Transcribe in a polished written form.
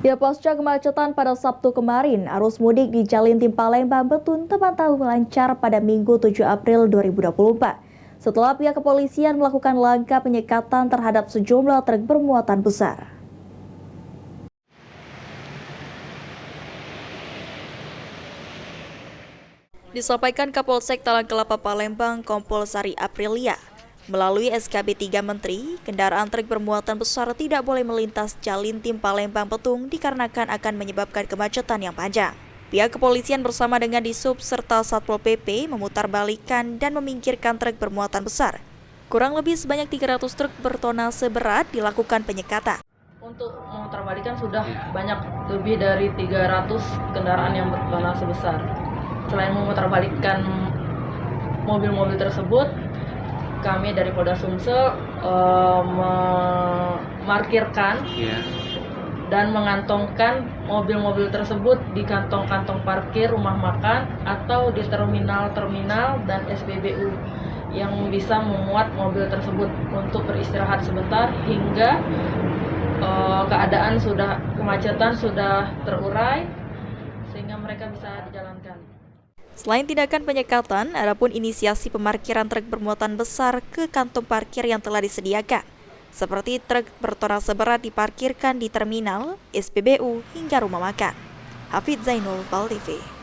Ya, pasca kemacetan pada Sabtu kemarin, arus mudik di Jalintim Palembang Betun terpantau lancar pada Minggu 7 April 2024. Setelah pihak kepolisian melakukan langkah penyekatan terhadap sejumlah truk bermuatan besar. Disampaikan Kapolsek Talang Kelapa Palembang Kompol Sari Aprilia. Melalui SKB 3 Menteri, kendaraan truk bermuatan besar tidak boleh melintas Jalintim Palembang Petung dikarenakan akan menyebabkan kemacetan yang panjang. Pihak kepolisian bersama dengan Disub serta Satpol PP memutarbalikkan dan meminggirkan truk bermuatan besar. Kurang lebih sebanyak 300 truk bertonase berat dilakukan penyekatan. Untuk memutarbalikkan sudah banyak lebih dari 300 kendaraan yang bertonase besar. Selain memutarbalikkan mobil-mobil tersebut, kami dari Polda Sumsel memarkirkan dan mengantongkan mobil-mobil tersebut di kantong-kantong parkir rumah makan atau di terminal-terminal dan SPBU yang bisa memuat mobil tersebut untuk beristirahat sebentar hingga keadaan kemacetan sudah terurai sehingga mereka bisa dijalankan. Selain tindakan penyekatan, adapun inisiasi pemarkiran truk bermuatan besar ke kantong parkir yang telah disediakan, seperti truk bertonase berat diparkirkan di terminal, SPBU, hingga rumah makan. Hafid Zainul, PAL TV.